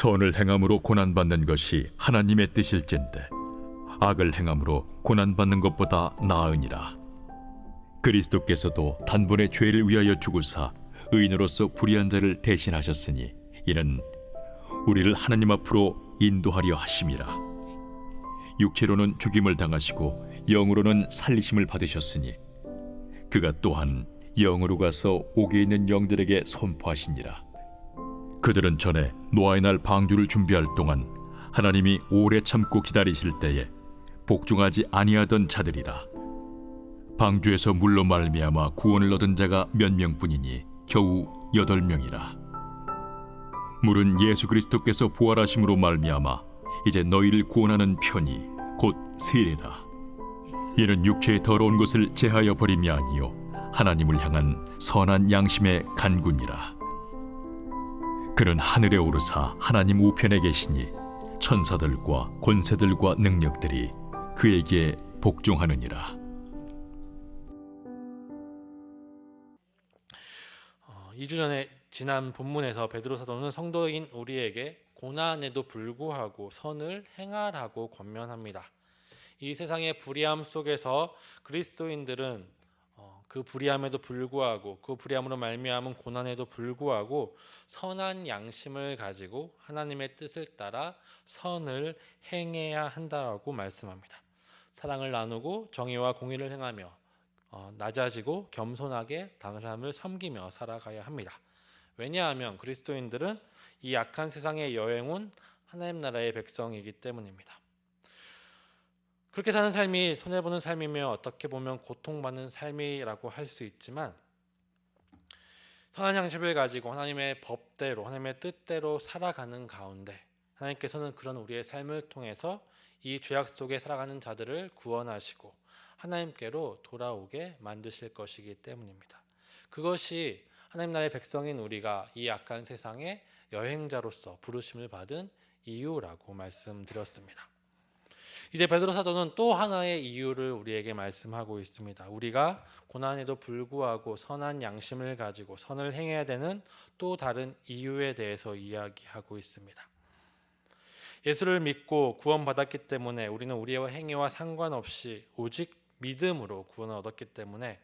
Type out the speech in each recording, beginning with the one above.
선을 행함으로 고난받는 것이 하나님의 뜻일진데 악을 행함으로 고난받는 것보다 나으니라. 그리스도께서도 단번에 죄를 위하여 죽으사 의인으로서 불의한 자를 대신하셨으니 이는 우리를 하나님 앞으로 인도하려 하심이라. 육체로는 죽임을 당하시고 영으로는 살리심을 받으셨으니 그가 또한 영으로 가서 옥에 있는 영들에게 선포하시니라. 그들은 전에 노아의 날 방주를 준비할 동안 하나님이 오래 참고 기다리실 때에 복종하지 아니하던 자들이라. 방주에서 물로 말미암아 구원을 얻은 자가 몇 명뿐이니 겨우 8명이라. 물은 예수 그리스도께서 부활하심으로 말미암아 이제 너희를 구원하는 편이 곧 세례라. 이는 육체의 더러운 것을 제하여 버림이 아니요 하나님을 향한 선한 양심의 간구니라. 그는 하늘에 오르사 하나님 우편에 계시니 천사들과 권세들과 능력들이 그에게 복종하느니라. 2주 전에 지난 본문에서 베드로 사도는 성도인 우리에게 고난에도 불구하고 선을 행하라고 권면합니다. 이 세상의 불의함 속에서 그리스도인들은 그 불의함에도 불구하고 그 불의함으로 말미암은 고난에도 불구하고 선한 양심을 가지고 하나님의 뜻을 따라 선을 행해야 한다고 말씀합니다. 사랑을 나누고 정의와 공의를 행하며 낮아지고 겸손하게 다른 사람을 섬기며 살아가야 합니다. 왜냐하면 그리스도인들은 이 악한 세상에 여행 온 하나님 나라의 백성이기 때문입니다. 그렇게 사는 삶이 손해보는 삶이며 어떻게 보면 고통받는 삶이라고 할 수 있지만 선한 양심을 가지고 하나님의 법대로 하나님의 뜻대로 살아가는 가운데 하나님께서는 그런 우리의 삶을 통해서 이 죄악 속에 살아가는 자들을 구원하시고 하나님께로 돌아오게 만드실 것이기 때문입니다. 그것이 하나님 나라의 백성인 우리가 이 악한 세상의 여행자로서 부르심을 받은 이유라고 말씀드렸습니다. 이제 베드로 사도는 또 하나의 이유를 우리에게 말씀하고 있습니다. 우리가 고난에도 불구하고 선한 양심을 가지고 선을 행해야 되는 또 다른 이유에 대해서 이야기하고 있습니다. 예수를 믿고 구원받았기 때문에 우리는 우리의 행위와 상관없이 오직 믿음으로 구원을 얻었기 때문에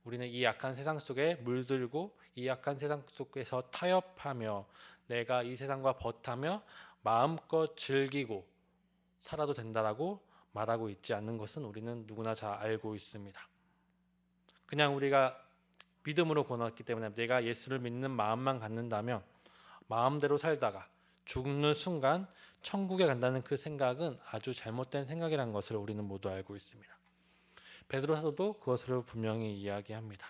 우리는 이 악한 세상 속에 물들고 이 악한 세상 속에서 타협하며 내가 이 세상과 벗하며 마음껏 즐기고 살아도 된다라고 말하고 있지 않는 것은 우리는 누구나 잘 알고 있습니다. 그냥 우리가 믿음으로 구원받았기 때문에 내가 예수를 믿는 마음만 갖는다면 마음대로 살다가 죽는 순간 천국에 간다는 그 생각은 아주 잘못된 생각이라는 것을 우리는 모두 알고 있습니다. 베드로 사도도 그것을 분명히 이야기합니다.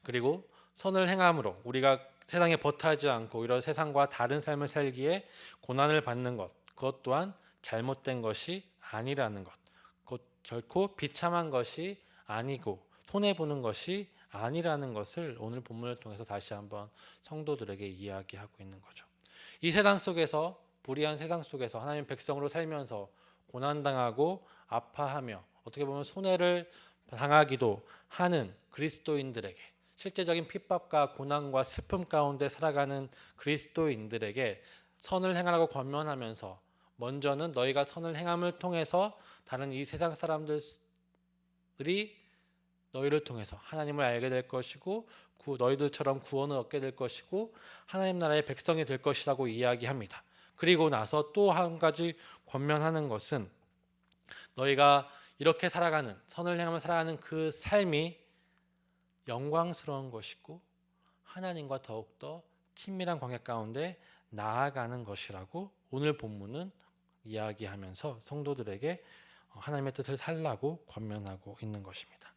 그리고 선을 행함으로 우리가 세상에 벗하지 않고 이런 세상과 다른 삶을 살기에 고난을 받는 것, 그것 또한 잘못된 것이 아니라는 것, 곧 결코 비참한 것이 아니고 손해보는 것이 아니라는 것을 오늘 본문을 통해서 다시 한번 성도들에게 이야기하고 있는 거죠. 이 세상 속에서 불의한 세상 속에서 하나님 백성으로 살면서 고난당하고 아파하며 어떻게 보면 손해를 당하기도 하는 그리스도인들에게 실제적인 핍박과 고난과 슬픔 가운데 살아가는 그리스도인들에게 선을 행하라고 권면하면서 먼저는 너희가 선을 행함을 통해서 다른 이 세상 사람들이 너희를 통해서 하나님을 알게 될 것이고 너희들처럼 구원을 얻게 될 것이고 하나님 나라의 백성이 될 것이라고 이야기합니다. 그리고 나서 또 한 가지 권면하는 것은 너희가 이렇게 살아가는 선을 행하며 살아가는 그 삶이 영광스러운 것이고 하나님과 더욱더 친밀한 관계 가운데 나아가는 것이라고 오늘 본문은 이야기하면서 성도들에게 하나님의 뜻을 살라고 권면하고 있는 것입니다.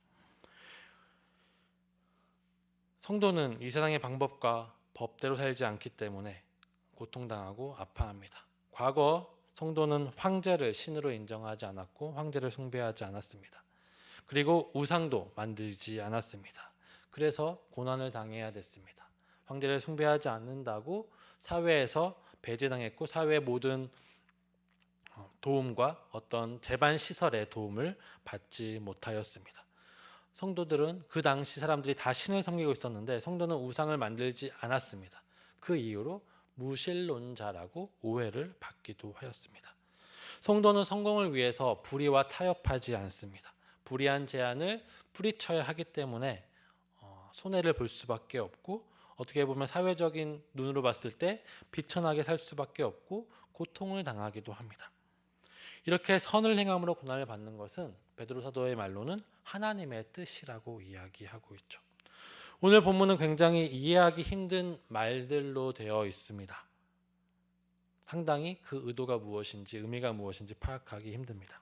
성도는 이 세상의 방법과 법대로 살지 않기 때문에 고통당하고 아파합니다. 과거 성도는 황제를 신으로 인정하지 않았고 황제를 숭배하지 않았습니다. 그리고 우상도 만들지 않았습니다. 그래서 고난을 당해야 됐습니다. 황제를 숭배하지 않는다고 사회에서 배제당했고 사회의 모든 도움과 어떤 재반 시설의 도움을 받지 못하였습니다. 성도들은 그 당시 사람들이 다 신을 섬기고 있었는데 성도는 우상을 만들지 않았습니다. 그 이유로 무신론자라고 오해를 받기도 하였습니다. 성도는 성공을 위해서 불의와 타협하지 않습니다. 불의한 제안을 뿌리쳐야 하기 때문에 손해를 볼 수밖에 없고, 어떻게 보면 사회적인 눈으로 봤을 때 비천하게 살 수밖에 없고 고통을 당하기도 합니다. 이렇게 선을 행함으로 고난을 받는 것은 베드로 사도의 말로는 하나님의 뜻이라고 이야기하고 있죠. 오늘 본문은 굉장히 이해하기 힘든 말들로 되어 있습니다. 상당히 그 의도가 무엇인지, 의미가 무엇인지 파악하기 힘듭니다.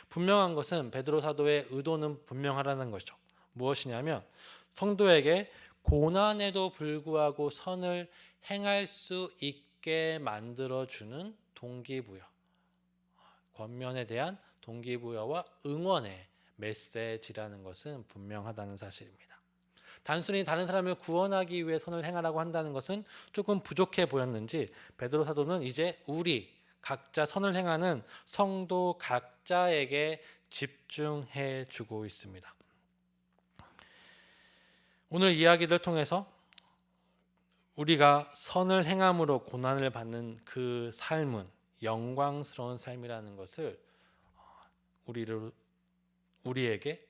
분명한 것은 베드로 사도의 의도는 분명하라는 것이죠. 무엇이냐면 성도에게 고난에도 불구하고 선을 행할 수 있게 만들어주는 동기부여, 권면에 대한 동기부여와 응원의 메시지라는 것은 분명하다는 사실입니다. 단순히 다른 사람을 구원하기 위해 선을 행하라고 한다는 것은 조금 부족해 보였는지 베드로 사도는 이제 우리 각자 선을 행하는 성도 각자에게 집중해 주고 있습니다. 오늘 이야기를 통해서 우리가 선을 행함으로 고난을 받는 그 삶은 영광스러운 삶이라는 것을 우리에게,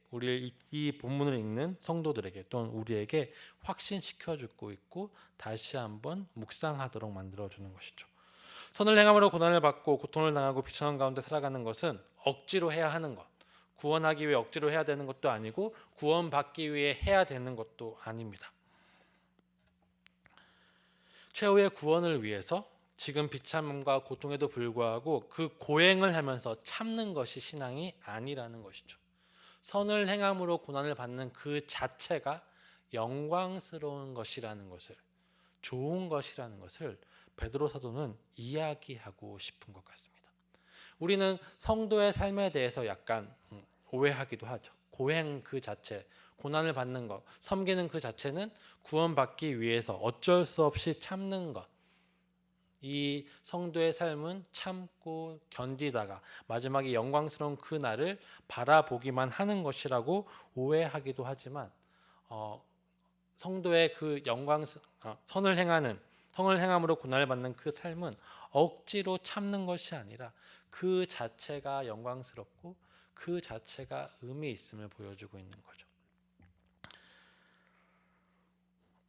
이 본문을 읽는 성도들에게 또는 우리에게 확신시켜 주고 있고 다시 한번 묵상하도록 만들어주는 것이죠. 선을 행함으로 고난을 받고 고통을 당하고 비천한 가운데 살아가는 것은 억지로 해야 하는 것, 구원하기 위해 억지로 해야 되는 것도 아니고 구원받기 위해 해야 되는 것도 아닙니다. 최후의 구원을 위해서 지금 비참함과 고통에도 불구하고 그 고행을 하면서 참는 것이 신앙이 아니라는 것이죠. 선을 행함으로 고난을 받는 그 자체가 영광스러운 것이라는 것을, 좋은 것이라는 것을 베드로 사도는 이야기하고 싶은 것 같습니다. 우리는 성도의 삶에 대해서 약간 오해하기도 하죠. 고행 그 자체, 고난을 받는 것, 섬기는 그 자체는 구원받기 위해서 어쩔 수 없이 참는 것. 이 성도의 삶은 참고 견디다가 마지막에 영광스러운 그 날을 바라보기만 하는 것이라고 오해하기도 하지만 성도의 그 선을 행함으로 고난을 받는 그 삶은 억지로 참는 것이 아니라 그 자체가 영광스럽고 그 자체가 의미 있음을 보여주고 있는 거죠.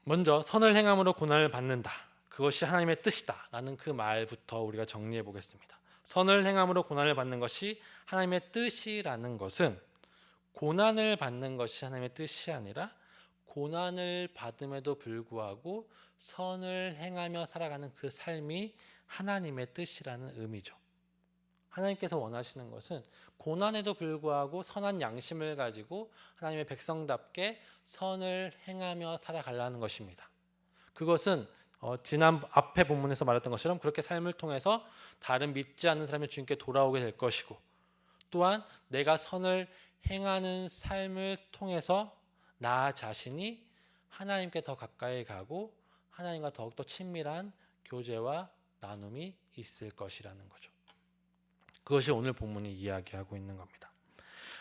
먼저 선을 행함으로 고난을 받는다. 그것이 하나님의 뜻이다 라는 그 말부터 우리가 정리해 보겠습니다. 선을 행함으로 고난을 받는 것이 하나님의 뜻이라는 것은 고난을 받는 것이 하나님의 뜻이 아니라 고난을 받음에도 불구하고 선을 행하며 살아가는 그 삶이 하나님의 뜻이라는 의미죠. 하나님께서 원하시는 것은 고난에도 불구하고 선한 양심을 가지고 하나님의 백성답게 선을 행하며 살아가려는 것입니다. 그것은 지난 앞에 본문에서 말했던 것처럼 그렇게 삶을 통해서 다른 믿지 않는 사람이 주님께 돌아오게 될 것이고, 또한 내가 선을 행하는 삶을 통해서 나 자신이 하나님께 더 가까이 가고 하나님과 더욱더 친밀한 교제와 나눔이 있을 것이라는 거죠. 그것이 오늘 본문이 이야기하고 있는 겁니다.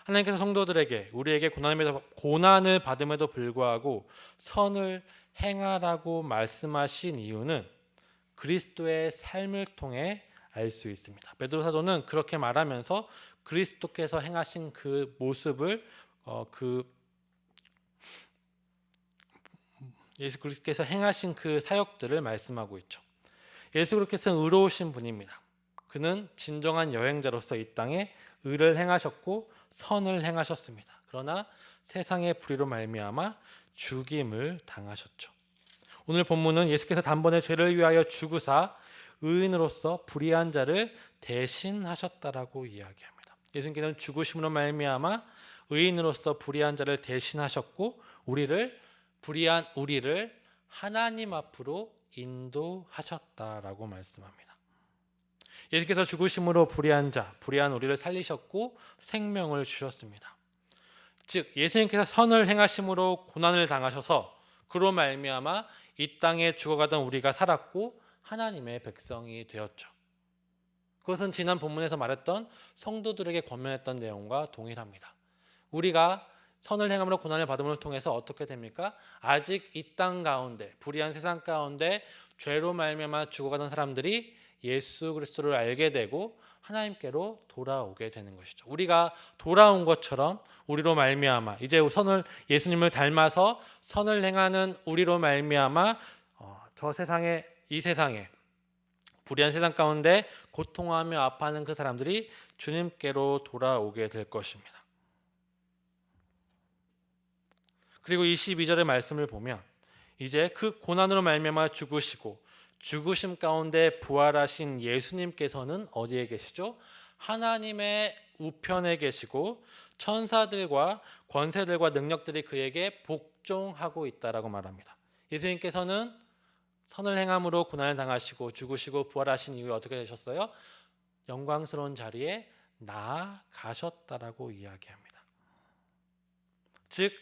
하나님께서 성도들에게, 우리에게 고난을 받음에도 불구하고 선을 행하라고 말씀하신 이유는 그리스도의 삶을 통해 알 수 있습니다. 베드로 사도는 그렇게 말하면서 그리스도께서 행하신 그 모습을 예수 그리스도께서 행하신 그 사역들을 말씀하고 있죠. 예수 그리스도께서는 의로우신 분입니다. 그는 진정한 여행자로서 이 땅에 의를 행하셨고 선을 행하셨습니다. 그러나 세상의 불의로 말미암아 죽임을 당하셨죠. 오늘 본문은 예수께서 단번에 죄를 위하여 죽으사 의인으로서 불의한 자를 대신하셨다라고 이야기합니다. 예수님께서는 죽으심으로 말미암아 의인으로서 불의한 자를 대신하셨고 불의한 우리를 하나님 앞으로 인도하셨다라고 말씀합니다. 예수께서 죽으심으로 불의한 우리를 살리셨고 생명을 주셨습니다. 즉 예수님께서 선을 행하심으로 고난을 당하셔서 그로 말미암아 이 땅에 죽어가던 우리가 살았고 하나님의 백성이 되었죠. 그것은 지난 본문에서 말했던 성도들에게 권면했던 내용과 동일합니다. 우리가 선을 행함으로 고난을 받음을 통해서 어떻게 됩니까? 아직 이 땅 가운데 불의한 세상 가운데 죄로 말미암아 죽어가는 사람들이 예수 그리스도를 알게 되고 하나님께로 돌아오게 되는 것이죠. 우리가 돌아온 것처럼 우리로 말미암아 이제 선을 예수님을 닮아서 선을 행하는 우리로 말미암아 저 세상에 이 세상에 불의한 세상 가운데 고통하며 아파하는 그 사람들이 주님께로 돌아오게 될 것입니다. 그리고 22절의 말씀을 보면 이제 그 고난으로 말미암아 죽으시고 죽으심 가운데 부활하신 예수님께서는 어디에 계시죠? 하나님의 우편에 계시고 천사들과 권세들과 능력들이 그에게 복종하고 있다라고 말합니다. 예수님께서는 선을 행함으로 고난을 당하시고 죽으시고 부활하신 이후에 어떻게 되셨어요? 영광스러운 자리에 나아가셨다라고 이야기합니다. 즉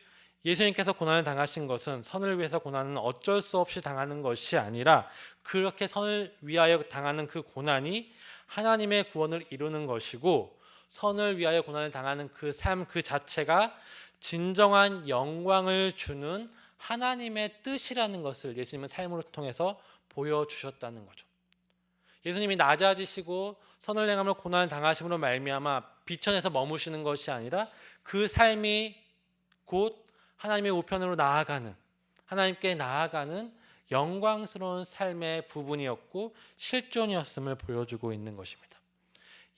예수님께서 고난을 당하신 것은 선을 위해서 고난은 어쩔 수 없이 당하는 것이 아니라 그렇게 선을 위하여 당하는 그 고난이 하나님의 구원을 이루는 것이고 선을 위하여 고난을 당하는 그 삶 그 자체가 진정한 영광을 주는 하나님의 뜻이라는 것을 예수님은 삶으로 통해서 보여주셨다는 거죠. 예수님이 낮아지시고 선을 행하며 고난을 당하심으로 말미암아 비천에서 머무시는 것이 아니라 그 삶이 곧 하나님의 우편으로 나아가는 하나님께 나아가는 영광스러운 삶의 부분이었고 실존이었음을 보여주고 있는 것입니다.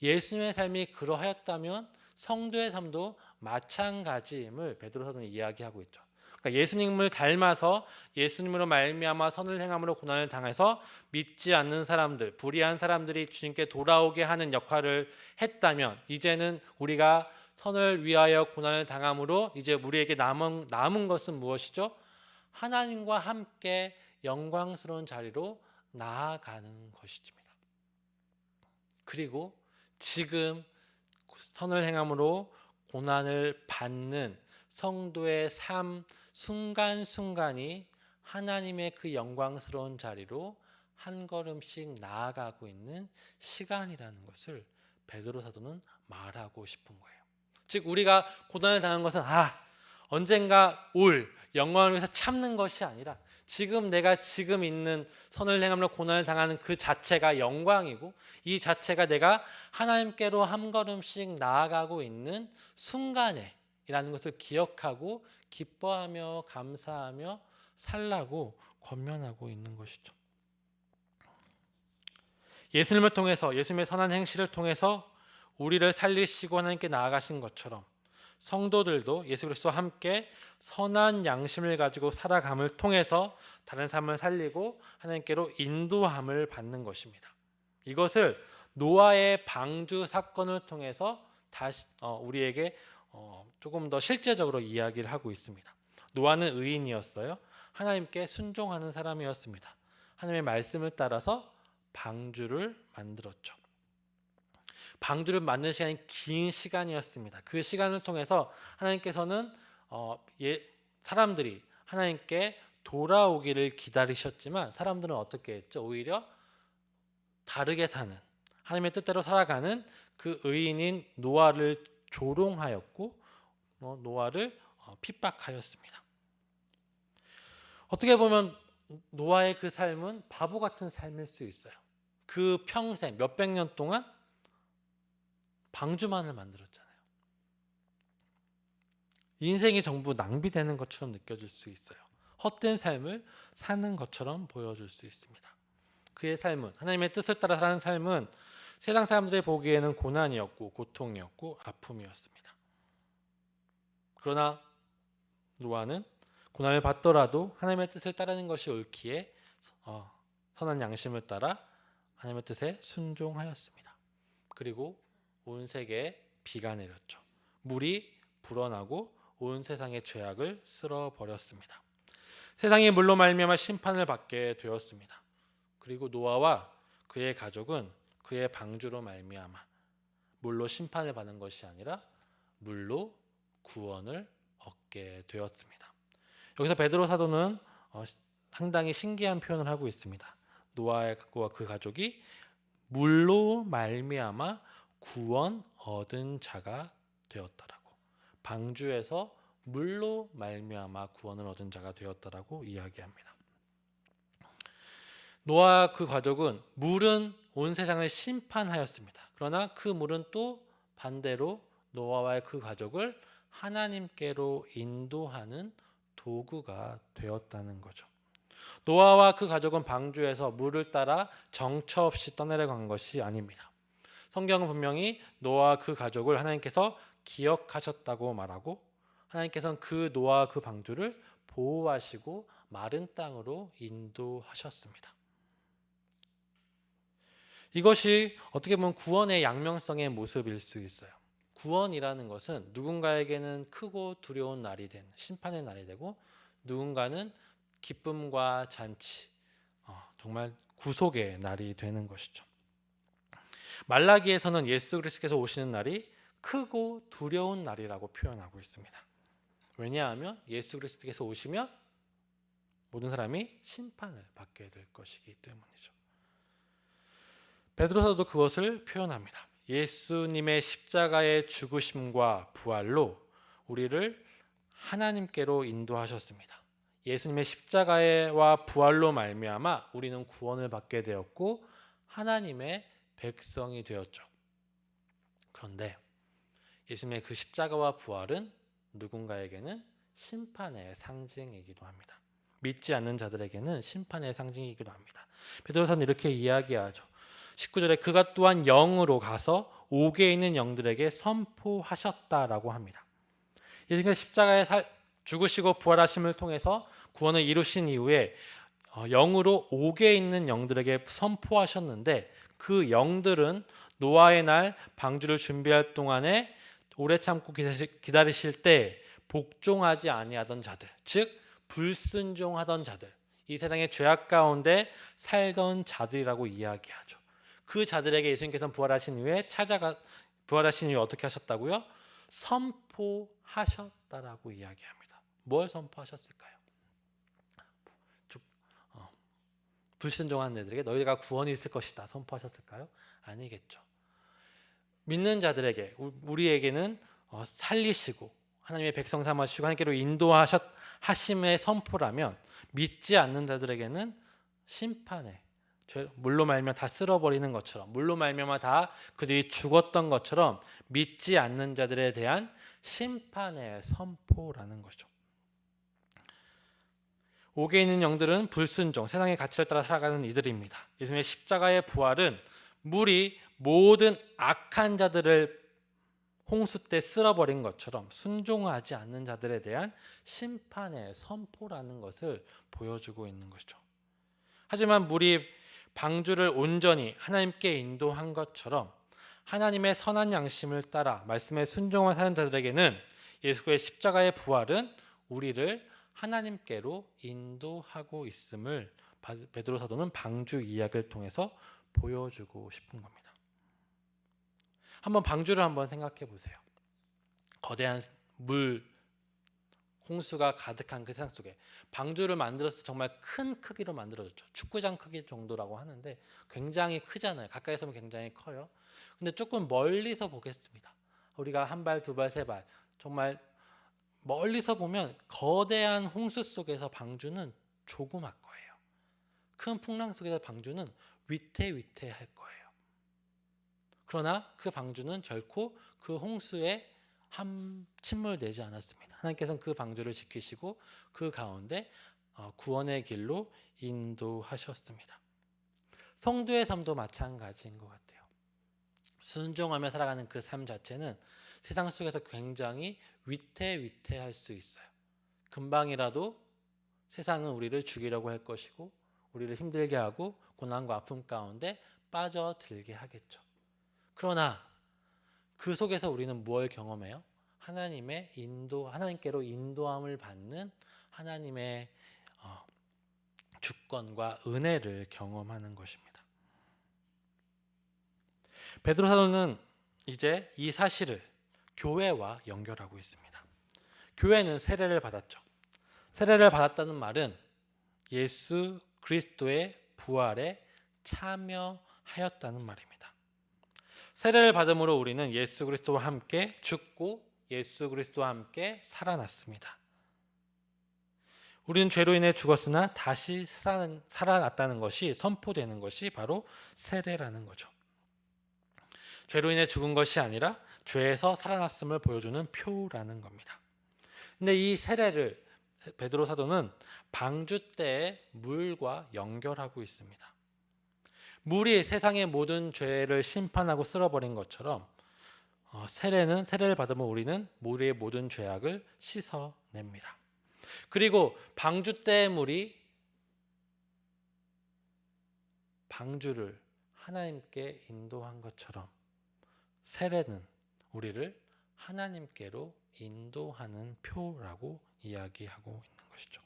예수님의 삶이 그러하였다면 성도의 삶도 마찬가지임을 베드로사도는 이야기하고 있죠. 그러니까 예수님을 닮아서 예수님으로 말미암아 선을 행함으로 고난을 당해서 믿지 않는 사람들, 불의한 사람들이 주님께 돌아오게 하는 역할을 했다면 이제는 우리가 선을 위하여 고난을 당함으로 이제 우리에게 남은 것은 무엇이죠? 하나님과 함께 영광스러운 자리로 나아가는 것입니다. 그리고 지금 선을 행함으로 고난을 받는 성도의 삶 순간순간이 하나님의 그 영광스러운 자리로 한 걸음씩 나아가고 있는 시간이라는 것을 베드로 사도는 말하고 싶은 거예요. 즉 우리가 고난을 당한 것은 언젠가 올 영광을 위해서 참는 것이 아니라 지금 내가 지금 있는 선을 행함으로 고난을 당하는 그 자체가 영광이고 이 자체가 내가 하나님께로 한 걸음씩 나아가고 있는 순간에 이라는 것을 기억하고 기뻐하며 감사하며 살라고 권면하고 있는 것이죠. 예수님을 통해서 예수님의 선한 행실을 통해서 우리를 살리시고 하나님께 나아가신 것처럼 성도들도 예수 그리스도와 함께 선한 양심을 가지고 살아감을 통해서 다른 삶을 살리고 하나님께로 인도함을 받는 것입니다. 이것을 노아의 방주 사건을 통해서 다시 우리에게 조금 더 실제적으로 이야기를 하고 있습니다. 노아는 의인이었어요. 하나님께 순종하는 사람이었습니다. 하나님의 말씀을 따라서 방주를 만들었죠. 방주를 만드는 시간이 긴 시간이었습니다. 그 시간을 통해서 하나님께서는 사람들이 하나님께 돌아오기를 기다리셨지만 사람들은 어떻게 했죠? 오히려 다르게 사는 하나님의 뜻대로 살아가는 그 의인인 노아를 조롱하였고 노아를 핍박하였습니다. 어떻게 보면 노아의 그 삶은 바보 같은 삶일 수 있어요. 그 평생 몇백 년 동안 방주만을 만들었잖아요. 인생이 전부 낭비되는 것처럼 느껴질 수 있어요. 헛된 삶을 사는 것처럼 보여줄 수 있습니다. 그의 삶은 하나님의 뜻을 따라 사는 삶은 세상 사람들이 보기에는 고난이었고 고통이었고 아픔이었습니다. 그러나 노아는 고난을 받더라도 하나님의 뜻을 따르는 것이 옳기에 선한 양심을 따라 하나님의 뜻에 순종하였습니다. 그리고 온 세계에 비가 내렸죠. 물이 불어나고 온 세상의 죄악을 쓸어버렸습니다. 세상이 물로 말미암아 심판을 받게 되었습니다. 그리고 노아와 그의 가족은 그의 방주로 말미암아 물로 심판을 받는 것이 아니라 물로 구원을 얻게 되었습니다. 여기서 베드로 사도는 상당히 신기한 표현을 하고 있습니다. 노아와 그 가족이 물로 말미암아 구원 얻은 자가 되었다라고. 방주에서 물로 말미암아 구원을 얻은 자가 되었다라고 이야기합니다. 노아와 그 가족은 물은 온 세상을 심판하였습니다. 그러나 그 물은 또 반대로 노아와 그 가족을 하나님께로 인도하는 도구가 되었다는 거죠. 노아와 그 가족은 방주에서 물을 따라 정처 없이 떠내려간 것이 아닙니다. 성경은 분명히 노아와 그 가족을 하나님께서 기억하셨다고 말하고 하나님께서는 그 노아와 그 방주를 보호하시고 마른 땅으로 인도하셨습니다. 이것이 어떻게 보면 구원의 양면성의 모습일 수 있어요. 구원이라는 것은 누군가에게는 크고 두려운 날이 된 심판의 날이 되고 누군가는 기쁨과 잔치, 정말 구속의 날이 되는 것이죠. 말라기에서는 예수 그리스도께서 오시는 날이 크고 두려운 날이라고 표현하고 있습니다. 왜냐하면 예수 그리스도께서 오시면 모든 사람이 심판을 받게 될 것이기 때문이죠. 베드로서도 그것을 표현합니다. 예수님의 십자가의 죽으심과 부활로 우리를 하나님께로 인도하셨습니다. 예수님의 십자가와 부활로 말미암아 우리는 구원을 받게 되었고 하나님의 백성이 되었죠. 그런데 예수님의 그 십자가와 부활은 누군가에게는 심판의 상징이기도 합니다. 믿지 않는 자들에게는 심판의 상징이기도 합니다. 베드로서는 이렇게 이야기하죠. 19절에 그가 또한 영으로 가서 옥에 있는 영들에게 선포하셨다라고 합니다. 예수님께서 십자가에 죽으시고 부활하심을 통해서 구원을 이루신 이후에 영으로 옥에 있는 영들에게 선포하셨는데 그 영들은 노아의 날 방주를 준비할 동안에 오래 참고 기다리실 때 복종하지 아니하던 자들, 즉 불순종하던 자들, 이 세상의 죄악 가운데 살던 자들이라고 이야기하죠. 그 자들에게 예수님께서는 부활하신 이후에 부활하신 이후에 어떻게 하셨다고요? 선포하셨다라고 이야기합니다. 뭘 선포하셨을까요? 불순종한 자들에게 너희가 구원이 있을 것이다 선포하셨을까요? 아니겠죠. 믿는 자들에게 우리에게는 살리시고 하나님의 백성 삼으시고 하나님께로 인도하심의 선포라면 믿지 않는 자들에게는 심판의 물로 말미암아 다 쓸어버리는 것처럼 물로 말미암아 다 그들이 죽었던 것처럼 믿지 않는 자들에 대한 심판의 선포라는 거죠. 옥에 있는 영들은 불순종, 세상의 가치를 따라 살아가는 이들입니다. 예수님의 십자가의 부활은 물이 모든 악한 자들을 홍수 때 쓸어버린 것처럼 순종하지 않는 자들에 대한 심판의 선포라는 것을 보여주고 있는 것이죠. 하지만 물이 방주를 온전히 하나님께 인도한 것처럼 하나님의 선한 양심을 따라 말씀에 순종한 사는 자들에게는 예수의 십자가의 부활은 우리를 하나님께로 인도하고 있음을 베드로 사도는 방주 이야기를 통해서 보여주고 싶은 겁니다. 한번 방주를 한번 생각해 보세요. 거대한 물 홍수가 가득한 그 세상 속에 방주를 만들어서 정말 큰 크기로 만들어졌죠. 축구장 크기 정도라고 하는데 굉장히 크잖아요. 가까이서 보면 굉장히 커요. 근데 조금 멀리서 보겠습니다. 우리가 한 발, 두 발, 세 발 정말 멀리서 보면 거대한 홍수 속에서 방주는 조그맣 거예요. 큰 풍랑 속에서 방주는 위태위태할 거예요. 그러나 그 방주는 결코 그 홍수에 침몰되지 않았습니다. 하나님께서는 그 방주를 지키시고 그 가운데 구원의 길로 인도하셨습니다. 성도의 삶도 마찬가지인 것 같아요. 순종하며 살아가는 그 삶 자체는 세상 속에서 굉장히 위태위태할 수 있어요. 금방이라도 세상은 우리를 죽이려고 할 것이고 우리를 힘들게 하고 고난과 아픔 가운데 빠져들게 하겠죠. 그러나 그 속에서 우리는 무엇을 경험해요? 하나님께로 인도함을 받는 하나님의 주권과 은혜를 경험하는 것입니다. 베드로 사도는 이제 이 사실을 교회와 연결하고 있습니다. 교회는 세례를 받았죠. 세례를 받았다는 말은 예수 그리스도의 부활에 참여하였다는 말입니다. 세례를 받음으로 우리는 예수 그리스도와 함께 죽고 예수 그리스도와 함께 살아났습니다. 우리는 죄로 인해 죽었으나 다시 살아났다는 것이 선포되는 것이 바로 세례라는 거죠. 죄로 인해 죽은 것이 아니라 죄에서 살아났음을 보여주는 표라는 겁니다. 근데 이 세례를 베드로 사도는 방주 때의 물과 연결하고 있습니다. 물이 세상의 모든 죄를 심판하고 쓸어버린 것처럼 세례를 받으면 우리는 우리의 모든 죄악을 씻어냅니다. 그리고 방주 때의 물이 방주를 하나님께 인도한 것처럼 세례는 우리를 하나님께로 인도하는 표라고 이야기하고 있는 것이죠.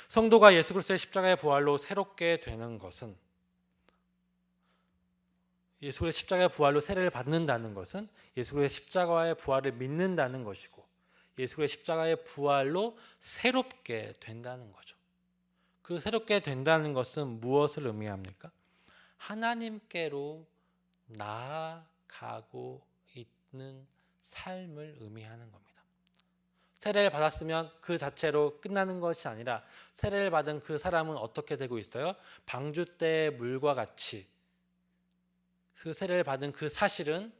성도가 예수 그리스도의 십자가의 부활로 새롭게 되는 것은, 예수 그리스도의 십자가의 부활로 세례를 받는다는 것은 예수 그리스도의 십자가의 부활을 믿는다는 것이고, 예수 그리스도의 십자가의 부활로 새롭게 된다는 거죠. 그 새롭게 된다는 것은 무엇을 의미합니까? 하나님께로 나아가고 있는 삶을 의미하는 겁니다. 세례를 받았으면 그 자체로 끝나는 것이 아니라 세례를 받은 그 사람은 어떻게 되고 있어요? 방주 때의 물과 같이 그 세례를 받은 그 사실은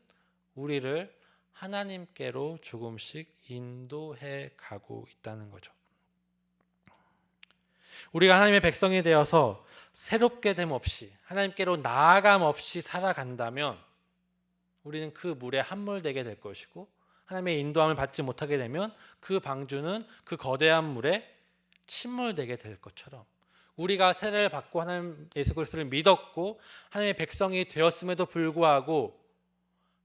우리를 하나님께로 조금씩 인도해 가고 있다는 거죠. 우리가 하나님의 백성이 되어서 새롭게 됨 없이, 하나님께로 나아감 없이 살아간다면 우리는 그 물에 함몰되게 될 것이고, 하나님의 인도함을 받지 못하게 되면 그 방주는 그 거대한 물에 침몰되게 될 것처럼, 우리가 세례를 받고 하나님 예수 그리스도를 믿었고 하나님의 백성이 되었음에도 불구하고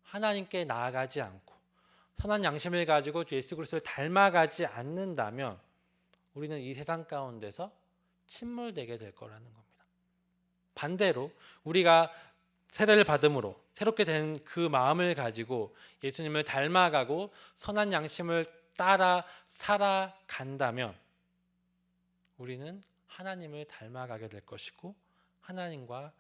하나님께 나아가지 않고 선한 양심을 가지고 예수 그리스도를 닮아가지 않는다면 우리는 이 세상 가운데서 침몰되게 될 거라는 겁니다. 반대로 우리가 세례를 받음으로 새롭게 된 그 마음을 가지고 예수님을 닮아가고 선한 양심을 따라 살아간다면 우리는 하나님을 닮아가게 될 것이고 하나님과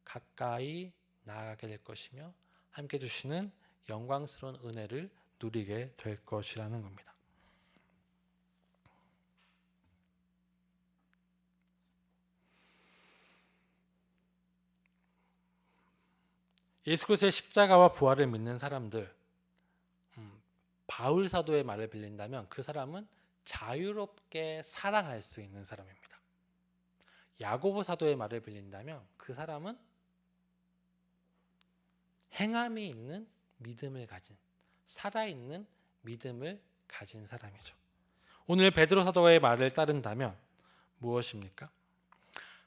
가까이 나아가게 될 것이며 함께 주시는 영광스러운 은혜를 누리게 될 것이라는 겁니다. 예수 그리스도의 십자가와 부활을 믿는 사람들, 바울 사도의 말을 빌린다면 그 사람은 자유롭게 사랑할 수 있는 사람입니다. 야고보 사도의 말을 빌린다면 그 사람은 행함이 있는 믿음을 가진, 살아있는 믿음을 가진 사람이죠. 오늘 베드로 사도의 말을 따른다면 무엇입니까?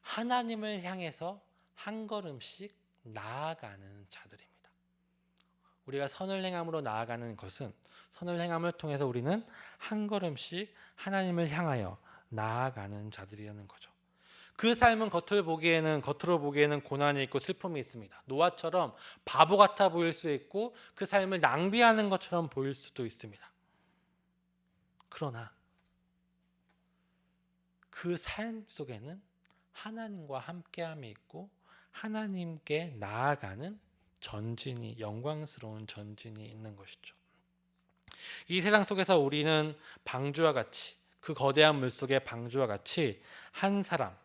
하나님을 향해서 한 걸음씩 나아가는 자들입니다. 우리가 선을 행함으로 나아가는 것은 선을 행함을 통해서 우리는 한 걸음씩 하나님을 향하여 나아가는 자들이라는 거죠. 그 삶은 겉으로 보기에는 고난이 있고 슬픔이 있습니다. 노아처럼 바보 같아 보일 수 있고 그 삶을 낭비하는 것처럼 보일 수도 있습니다. 그러나 그 삶 속에는 하나님과 함께함이 있고 하나님께 나아가는 전진이, 영광스러운 전진이 있는 것이죠. 이 세상 속에서 우리는 방주와 같이, 그 거대한 물속의 방주와 같이 한 사람,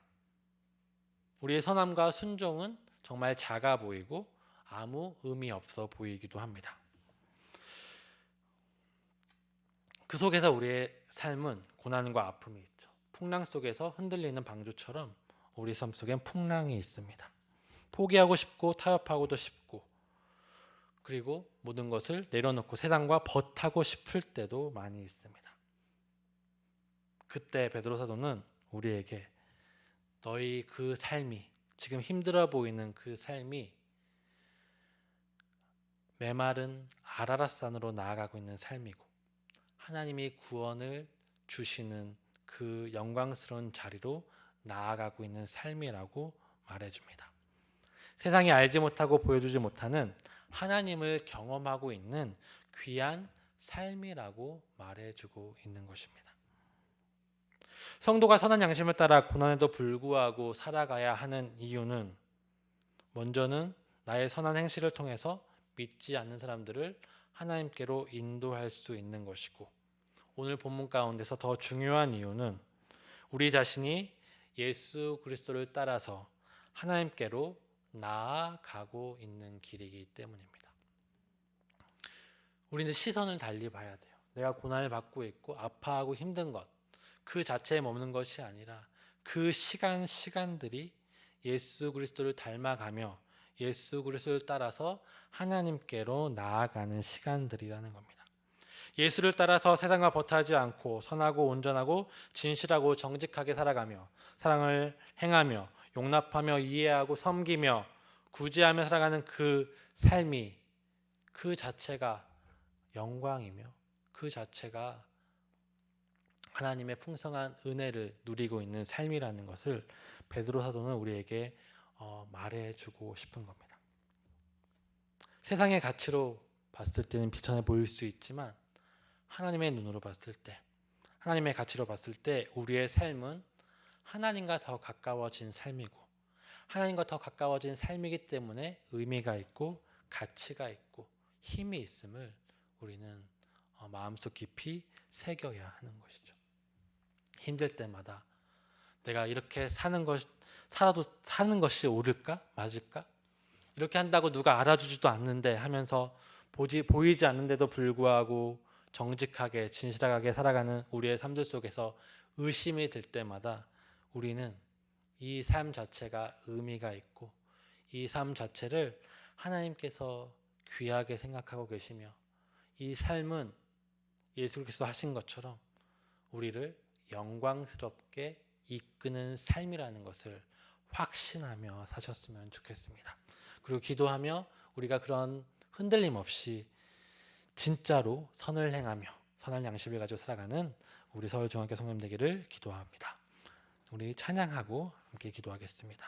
우리의 선함과 순종은 정말 작아 보이고 아무 의미 없어 보이기도 합니다. 그 속에서 우리의 삶은 고난과 아픔이 있죠. 풍랑 속에서 흔들리는 방주처럼 우리 삶 속엔 풍랑이 있습니다. 포기하고 싶고 타협하고도 싶고, 그리고 모든 것을 내려놓고 세상과 벗하고 싶을 때도 많이 있습니다. 그때 베드로 사도는 우리에게 너희 그 삶이, 지금 힘들어 보이는 그 삶이 메마른 아라랏산으로 나아가고 있는 삶이고 하나님이 구원을 주시는 그 영광스러운 자리로 나아가고 있는 삶이라고 말해줍니다. 세상이 알지 못하고 보여주지 못하는 하나님을 경험하고 있는 귀한 삶이라고 말해주고 있는 것입니다. 성도가 선한 양심을 따라 고난에도 불구하고 살아가야 하는 이유는 먼저는 나의 선한 행실을 통해서 믿지 않는 사람들을 하나님께로 인도할 수 있는 것이고, 오늘 본문 가운데서 더 중요한 이유는 우리 자신이 예수 그리스도를 따라서 하나님께로 나아가고 있는 길이기 때문입니다. 우리는 시선을 달리 봐야 돼요. 내가 고난을 받고 있고 아파하고 힘든 것, 그 자체에 머무는 것이 아니라 그 시간들이 예수 그리스도를 닮아가며 예수 그리스도를 따라서 하나님께로 나아가는 시간들이라는 겁니다. 예수를 따라서 세상과 버타지 않고 선하고 온전하고 진실하고 정직하게 살아가며 사랑을 행하며 용납하며 이해하고 섬기며 구제하며 살아가는 그 삶이 그 자체가 영광이며 그 자체가 하나님의 풍성한 은혜를 누리고 있는 삶이라는 것을 베드로 사도는 우리에게 말해주고 싶은 겁니다. 세상의 가치로 봤을 때는 비천해 보일 수 있지만 하나님의 눈으로 봤을 때, 하나님의 가치로 봤을 때 우리의 삶은 하나님과 더 가까워진 삶이고 하나님과 더 가까워진 삶이기 때문에 의미가 있고 가치가 있고 힘이 있음을 우리는 마음속 깊이 새겨야 하는 것이죠. 힘들 때마다 내가 이렇게 살아도 사는 것이 옳을까? 맞을까? 이렇게 한다고 누가 알아주지도 않는데 하면서 보이지 않는데도 불구하고 정직하게 진실하게 살아가는 우리의 삶들 속에서 의심이 들 때마다 우리는 이 삶 자체가 의미가 있고 이 삶 자체를 하나님께서 귀하게 생각하고 계시며 이 삶은 예수 그리스도 하신 것처럼 우리를 영광스럽게 이끄는 삶이라는 것을 확신하며 사셨으면 좋겠습니다. 그리고 기도하며 우리가 그런 흔들림 없이 진짜로 선을 행하며 선한 양심을 가지고 살아가는 우리 서울중앙교 성도님 되기를 기도합니다. 우리 찬양하고 함께 기도하겠습니다.